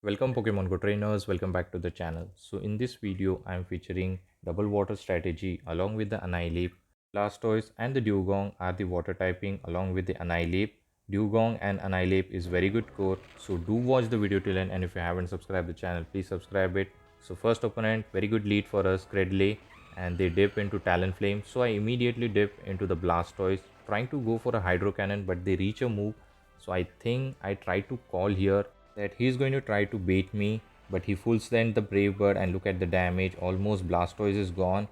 Welcome Pokemon Go trainers, welcome back to the channel. So in this video, I am featuring double water strategy along with the Annihilape. Blastoise and the Dewgong are the water typing along with the Annihilape. Dewgong and Annihilape is very good core. So do watch the video till end, and if you haven't subscribed the channel, please subscribe it. So first opponent, very good lead for us, Credley, and they dip into Talonflame. So I immediately dip into the Blastoise, trying to go for a Hydro Cannon, but they reach a move. So I think I try to call here that he's going to try to bait me, but he full send the Brave Bird, and look at the damage. Almost Blastoise is gone,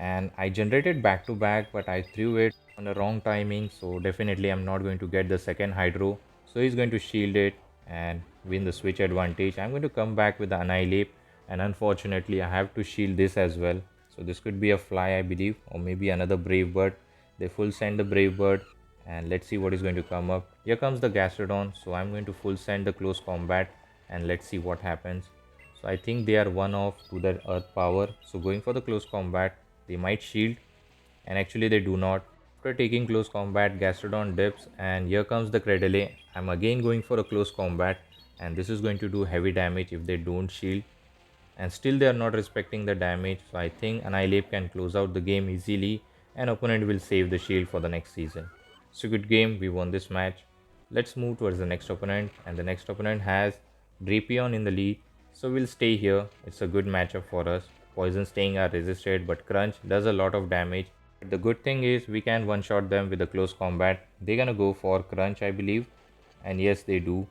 and I generated back to back, but I threw it on the wrong timing, so definitely I'm not going to get the second Hydro. So he's going to shield it and win the switch advantage. I'm going to come back with the Annihilape, and unfortunately I have to shield this as well. So this could be a fly, I believe, or maybe another Brave Bird. They full send the Brave Bird, and let's see what is going to come up. Here comes the Gastrodon, so I'm going to full send the close combat, and let's see what happens. So I think they are one off to their earth power, so going for the close combat, they might shield, and actually they do not. After taking close combat, Gastrodon dips, and here comes the Credele. I'm again going for a close combat, and this is going to do heavy damage if they don't shield, and still they are not respecting the damage. So I think Annihilape can close out the game easily, and opponent will save the shield for the next season. So good game, we won this match. Let's move towards the next opponent, and the next opponent has Drapion in the lead, so we'll stay here. It's a good matchup for us. Poison Sting are resisted, but Crunch does a lot of damage. But the good thing is we can one-shot them with a close combat. They're gonna go for Crunch, I believe, and yes, they do.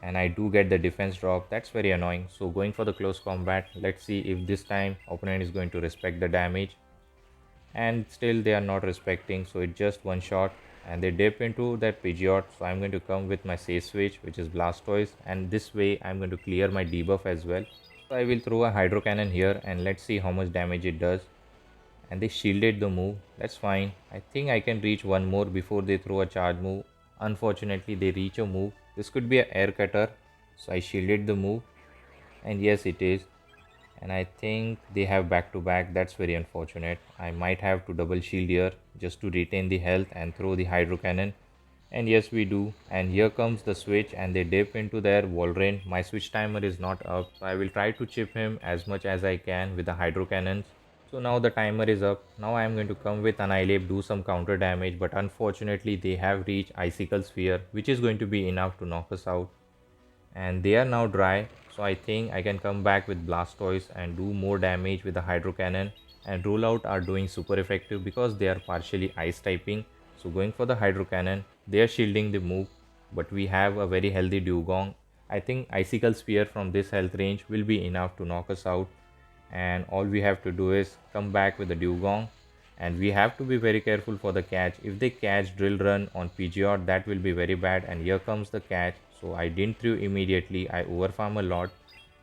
And I do get the defense drop. That's very annoying. So going for the close combat, let's see if this time opponent is going to respect the damage, and still they are not respecting, so it's just one shot, and they dip into that Pidgeot. So I'm going to come with my safe switch, which is Blastoise, and this way I'm going to clear my debuff as well. So I will throw a Hydro Cannon here, and let's see how much damage it does. And they shielded the move. That's fine. I think I can reach one more before they throw a charge move. Unfortunately they reach a move. This could be an air cutter, so I shielded the move, and yes, it is. And I think they have back to back. That's very unfortunate. I might have to double shield here just to retain the health and throw the Hydro Cannon. And yes, we do. And here comes the switch, and they dip into their Walrein. My switch timer is not up, so I will try to chip him as much as I can with the Hydro Cannons. So now the timer is up. Now I am going to come with Annihilape, do some counter damage, but unfortunately they have reached Icicle Sphere, which is going to be enough to knock us out, and they are now dry. So I think I can come back with Blastoise and do more damage with the Hydro Cannon, and Rollout are doing super effective because they are partially ice typing. So going for the Hydro Cannon, they are shielding the move, but we have a very healthy Dewgong. I think Icicle Spear from this health range will be enough to knock us out, and all we have to do is come back with the Dewgong, and we have to be very careful for the catch. If they catch Drill Run on Pidgeot, that will be very bad, and here comes the catch. So I didn't throw immediately, I overfarm a lot.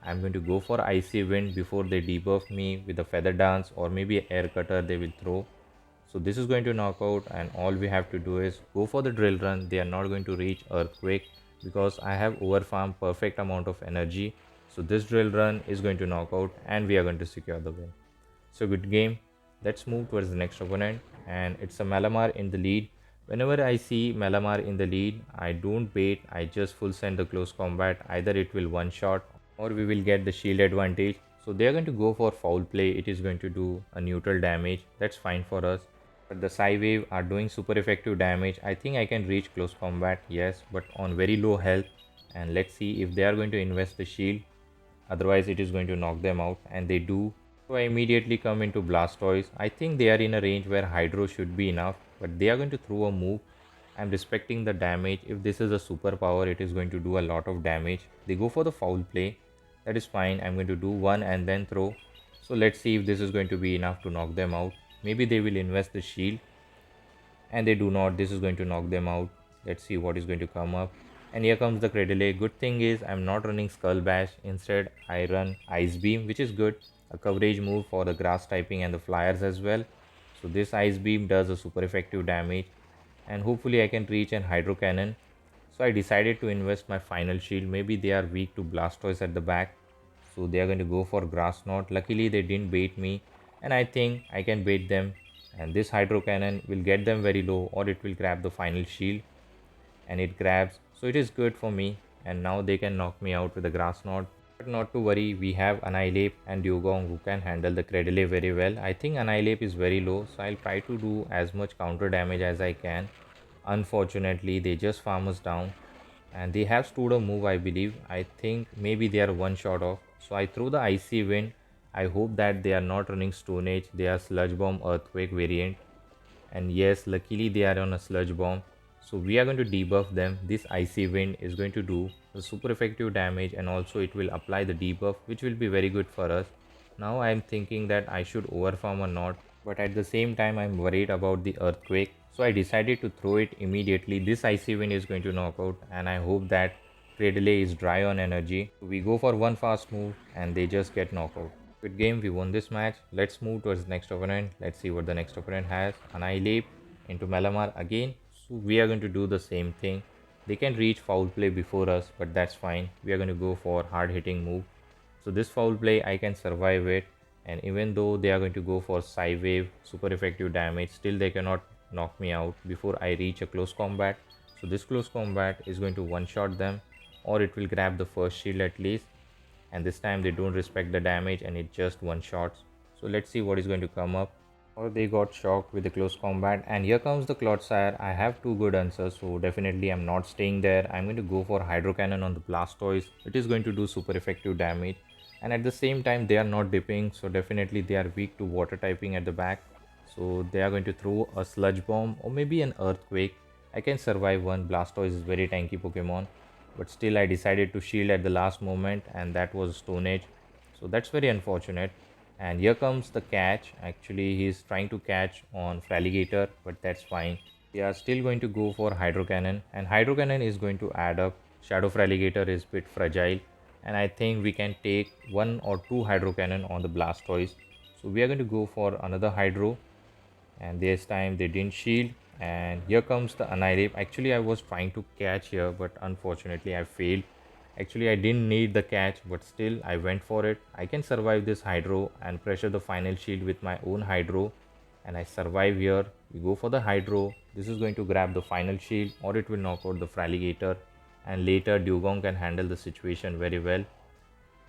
I'm going to go for Icy Wind before they debuff me with a Feather Dance, or maybe Air Cutter they will throw. So this is going to knock out, and all we have to do is go for the Drill Run. They are not going to reach Earthquake because I have overfarmed perfect amount of energy. So this Drill Run is going to knock out, and we are going to secure the win. So good game. Let's move towards the next opponent, and it's a Malamar in the lead. Whenever I see Malamar in the lead, I don't bait, I just full send the close combat. Either it will one shot or we will get the shield advantage. So they are going to go for foul play. It is going to do a neutral damage. That's fine for us. But the Psy Wave are doing super effective damage. I think I can reach close combat, yes, but on very low health. And let's see if they are going to invest the shield. Otherwise it is going to knock them out, and they do. So I immediately come into Blastoise. I think they are in a range where Hydro should be enough, but they are going to throw a move. I'm respecting the damage. If this is a superpower, it is going to do a lot of damage. They go for the foul play. That is fine. I'm going to do one and then throw. So let's see if this is going to be enough to knock them out. Maybe they will invest the shield, and they do not. This is going to knock them out. Let's see what is going to come up. And here comes the Credele. Good thing is I'm not running Skull Bash. Instead I run Ice Beam, which is good, a coverage move for the grass typing and the flyers as well. So this Ice Beam does a super effective damage, and hopefully I can reach an Hydro Cannon. So I decided to invest my final shield. Maybe they are weak to Blastoise at the back, so they are going to go for Grass Knot. Luckily they didn't bait me, and I think I can bait them, and this Hydro Cannon will get them very low, or it will grab the final shield, and it grabs, so it is good for me. and now they can knock me out with the Grass Knot. But not to worry, we have Annihilape and Dewgong who can handle the Cradle very well. I think Annihilape is very low, so I'll try to do as much counter damage as I can. Unfortunately, they just farm us down, and they have stood a move, I believe. I think maybe they are one shot off. So I throw the Icy Wind. I hope that they are not running Stone Age. They are Sludge Bomb Earthquake variant. And yes, luckily they are on a Sludge Bomb. So we are going to debuff them. This Icy Wind is going to do the super effective damage, and also it will apply the debuff, which will be very good for us. Now I am thinking that I should overfarm or not, but at the same time I am worried about the Earthquake. So I decided to throw it immediately. This Icy Wind is going to knock out, and I hope that Cradle is dry on energy. We go for one fast move and they just get knocked out. Good game, we won this match. Let's move towards the next opponent. Let's see what the next opponent has. Annihilape into Malamar again. So we are going to do the same thing. They can reach foul play before us, but that's fine. We are going to go for hard hitting move. So this foul play I can survive it, and even though they are going to go for Psy Wave, super effective damage, still they cannot knock me out before I reach a close combat. So this close combat is going to one shot them, or it will grab the first shield at least, and this time they don't respect the damage and it just one shots. So let's see what is going to come up. Or they got shocked with the close combat, and here comes the Clodsire. I have two good answers, so definitely I'm not staying there. I'm going to go for Hydro Cannon on the Blastoise. It is going to do super effective damage, and at the same time they are not dipping, so definitely they are weak to water typing at the back. So they are going to throw a Sludge Bomb or maybe an Earthquake. I can survive one. Blastoise is very tanky Pokemon, but still I decided to shield at the last moment, and that was Stone Age. So that's very unfortunate. And here comes the catch. Actually he's trying to catch on Fraligator, but that's fine. We are still going to go for Hydro Cannon, and Hydro Cannon is going to add up. Shadow Fraligator is a bit fragile, and I think we can take one or two Hydro Cannon on the Blastoise. So we are going to go for another Hydro, and this time they didn't shield. And here comes the Annihilape. Actually I was trying to catch here, but unfortunately I failed. Actually I didn't need the catch, but still I went for it. I can survive this Hydro and pressure the final shield with my own Hydro, and I survive here. We go for the Hydro. This is going to grab the final shield, or it will knock out the Fraligator, and later Dewgong can handle the situation very well.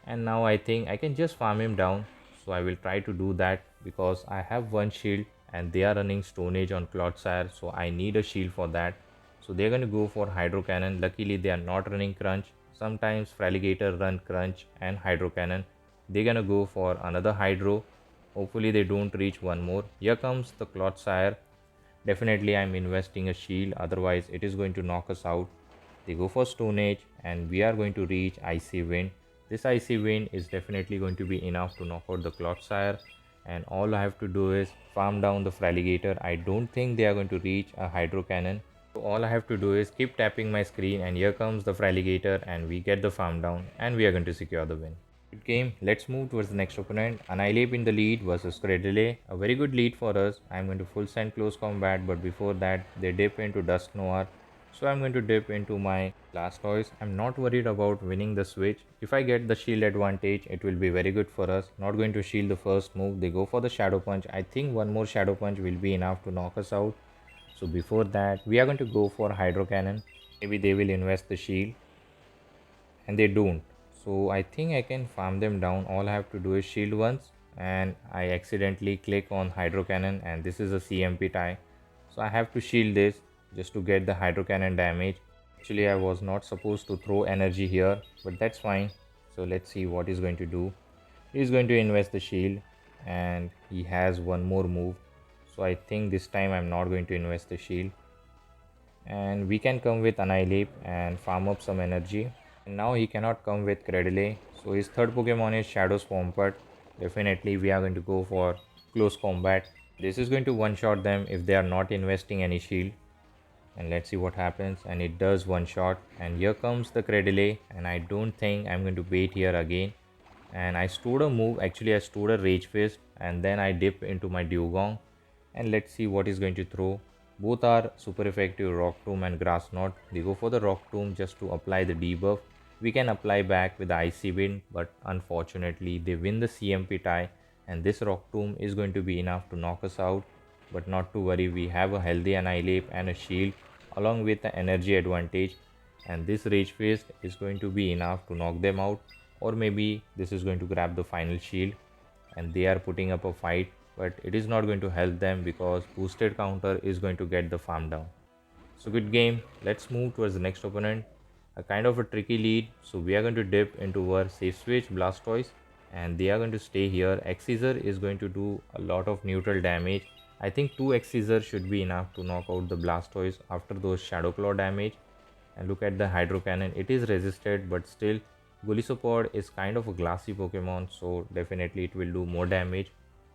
And now I think I can just farm him down, so I will try to do that because I have one shield and they are running Stone Age on Clodsire, so I need a shield for that. So they're going to go for Hydro Cannon. Luckily they are not running Crunch. Sometimes Fraligator run Crunch and Hydro Cannon. They're gonna go for another Hydro. Hopefully they don't reach one more. Here comes the Clodsire. Definitely I'm investing a shield, otherwise it is going to knock us out. They go for Stone Age, and we are going to reach Icy Wind. This Icy Wind is definitely going to be enough to knock out the Clodsire, and all I have to do is farm down the Fraligator. I don't think they are going to reach a Hydro Cannon. So all I have to do is keep tapping my screen, and here comes the Fraligator, and we get the farm down, and we are going to secure the win. Good game. Let's move towards the next opponent. Annihilape in the lead versus Cradle. A very good lead for us. I'm going to full send close combat, but before that they dip into Dusknoir. So I'm going to dip into my Blastoise. I'm not worried about winning the switch. If I get the shield advantage, it will be very good for us. Not going to shield the first move. They go for the Shadow Punch. I think one more Shadow Punch will be enough to knock us out. So before that, we are going to go for Hydro Cannon. Maybe they will invest the shield, and they don't. So I think I can farm them down. All I have to do is shield once, and I accidentally click on Hydro Cannon, and this is a CMP tie. So I have to shield this just to get the Hydro Cannon damage. Actually I was not supposed to throw energy here, but that's fine. So let's see what he's going to do. He's going to invest the shield, and he has one more move. So I think this time I'm not going to invest the shield, and we can come with Annihilape and farm up some energy. And now he cannot come with Cradle, so his third Pokemon is Shadow Swampert. Definitely we are going to go for close combat. This is going to one shot them if they are not investing any shield, and let's see what happens. And it does one shot, and here comes the Cradle, and I don't think I'm going to bait here again. And I stored a move. Actually I stored a Rage Fist, and then I dip into my Dewgong, and let's see what he's going to throw. Both are super effective, Rock Tomb and Grass Knot. They go for the Rock Tomb just to apply the debuff. We can apply back with the Icy Wind, but unfortunately they win the CMP tie, and this Rock Tomb is going to be enough to knock us out. But not to worry, we have a healthy Annihilape and a shield along with the energy advantage. and this Rage Fist is going to be enough to knock them out, or maybe this is going to grab the final shield and they are putting up a fight, but it is not going to help them because boosted counter is going to get the farm down. So good game. Let's move towards the next opponent. A kind of a tricky lead. So we are going to dip into our safe switch Blastoise and they are going to stay here. X-Scissor is going to do a lot of neutral damage. I think 2 X-Scissor should be enough to knock out the Blastoise after those Shadow Claw damage. And look at the Hydro Cannon. It is resisted, but still Golisopod is kind of a glassy Pokemon, so definitely it will do more damage.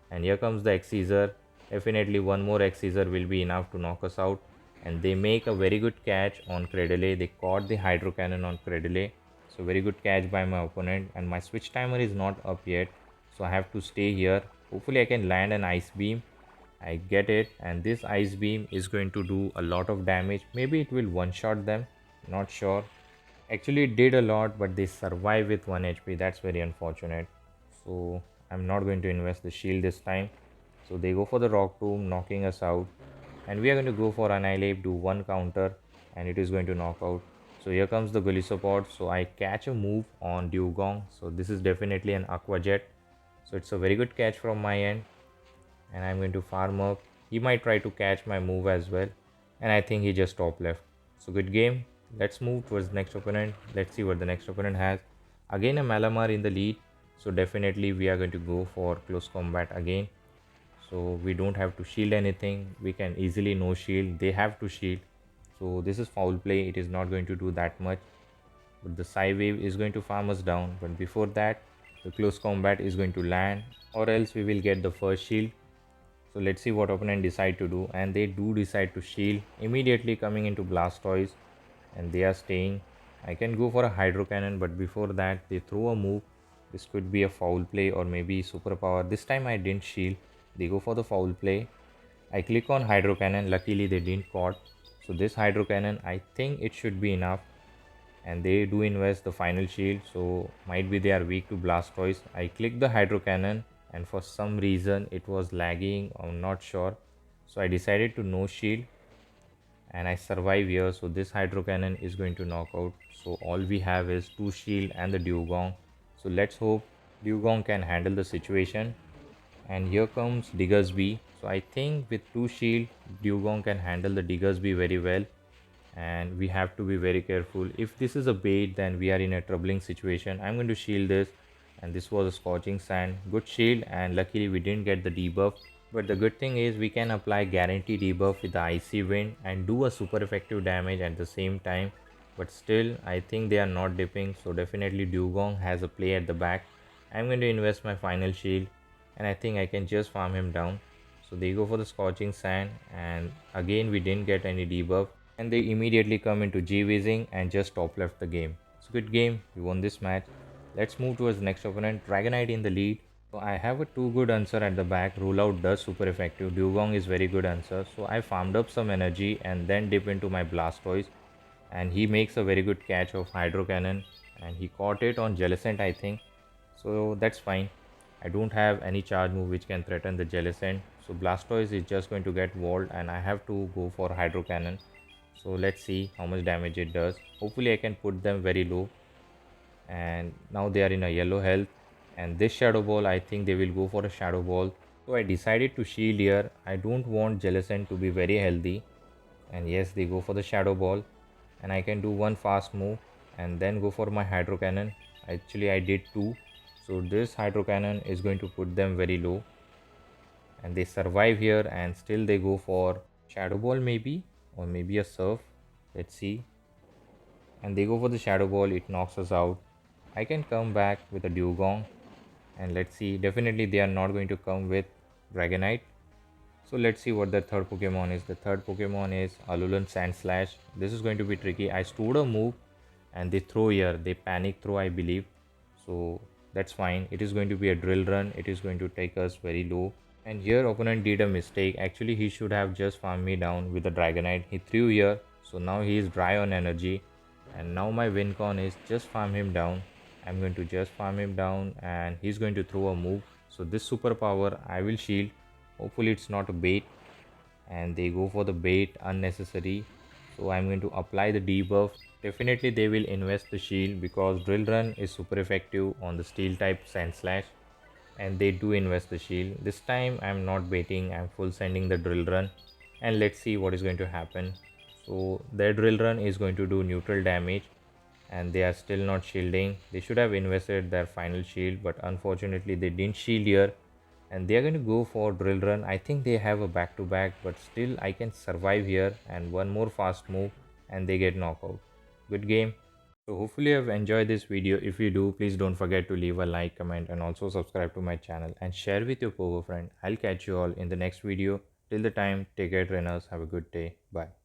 And here comes the X-Scissor. Definitely one more X-Scissor will be enough to knock us out. And they make a very good catch on Cradle. They caught the Hydro Cannon on Cradle. So very good catch by my opponent, and my switch timer is not up yet, so I have to stay here. Hopefully I can land an Ice Beam. I get it, and this Ice Beam is going to do a lot of damage. Maybe it will one-shot them, not sure. Actually it did a lot, but they survive with 1 HP. That's very unfortunate. So I'm not going to invest the shield this time. So they go for the Rock Tomb, knocking us out. And we are going to go for Annihilape, do 1 counter, and it is going to knock out. So here comes the Golisopod. So I catch a move on Dewgong. So this is definitely an Aqua Jet. So it's a very good catch from my end. And I'm going to farm up. He might try to catch my move as well. And I think he just top left. So good game. Let's move towards the next opponent. Let's see what the next opponent has. Again a Malamar in the lead. So definitely we are going to go for close combat again. So we don't have to shield anything. We can easily no shield. They have to shield. So this is foul play. It is not going to do that much. But the Psy Wave is going to farm us down. But before that, the close combat is going to land, or else we will get the first shield. So let's see what opponent decide to do. And they do decide to shield, immediately coming into Blastoise. And they are staying. I can go for a Hydro Cannon, but before that they throw a move. This could be a foul play or maybe superpower. This time I didn't shield. They go for the foul play. I click on Hydro Cannon. Luckily they didn't caught. So this Hydro Cannon, I think it should be enough. And they do invest the final shield. So might be they are weak to Blastoise. I click the Hydro Cannon and for some reason it was lagging. I'm not sure. So I decided to no shield. And I survive here. So this Hydro Cannon is going to knock out. So all we have is 2 shield and the Dewgong. So let's hope Dewgong can handle the situation. And here comes Diggersby. So I think with 2 shield, Dewgong can handle the Diggersby very well. And we have to be very careful. If this is a bait, then we are in a troubling situation. I'm going to shield this. And this was a Scorching Sand. Good shield, and luckily we didn't get the debuff. But the good thing is we can apply guarantee debuff with the Icy Wind and do a super effective damage at the same time. But still, I think they are not dipping. So definitely Dewgong has a play at the back. I'm going to invest my final shield. And I think I can just farm him down. So they go for the Scorching Sand, and again we didn't get any debuff, and they immediately come into G-Wizzing and just top left the game. So good game, we won this match. Let's move towards the next opponent. Dragonite in the lead. So I have a 2 good answer at the back. Rule out does super effective. Dewgong is very good answer. So I farmed up some energy and then dip into my Blastoise, and he makes a very good catch of Hydro Cannon, and he caught it on Jellicent, I think. So that's fine. I don't have any charge move which can threaten the Jellicent. So Blastoise is just going to get walled and I have to go for Hydro Cannon. So let's see how much damage it does. Hopefully I can put them very low. And now they are in a yellow health. And this Shadow Ball, I think they will go for a Shadow Ball. So I decided to shield here. I don't want Jellicent to be very healthy. And yes, they go for the Shadow Ball. And I can do 1 fast move and then go for my Hydro Cannon. Actually I did 2. So this Hydro Cannon is going to put them very low. And they survive here, and still they go for Shadow Ball maybe, or maybe a Surf. Let's see. And they go for the Shadow Ball. It knocks us out. I can come back with a Dewgong. And let's see. Definitely they are not going to come with Dragonite. So let's see what the third Pokemon is. The third Pokemon is Alolan Sandslash. This is going to be tricky. I stored a move and they throw here. They panic throw, I believe. So that's fine. It is going to be a drill run. It is going to take us very low. And here opponent did a mistake. Actually he should have just farmed me down with the Dragonite. He threw here. So now he is dry on energy. And now my win con is just farm him down. I'm going to just farm him down and he's going to throw a move. So this superpower I will shield. Hopefully it's not a bait. And they go for the bait unnecessary. So I'm going to apply the debuff. definitely they will invest the shield because Drill Run is super effective on the steel type Sandslash, and they do invest the shield. This time I'm not baiting, I'm full sending the Drill Run, and let's see what is going to happen. So their Drill Run is going to do neutral damage, and they are still not shielding. They should have invested their final shield, but unfortunately they didn't shield here, and they are going to go for Drill Run. I think they have a back to back, but still I can survive here, and one more fast move and they get knockout. Good game. So hopefully you have enjoyed this video. If you do, please don't forget to leave a like, comment, and also subscribe to my channel and share with your pogo friend. I'll catch you all in the next video. Till the time, take care trainers. Have a good day. Bye.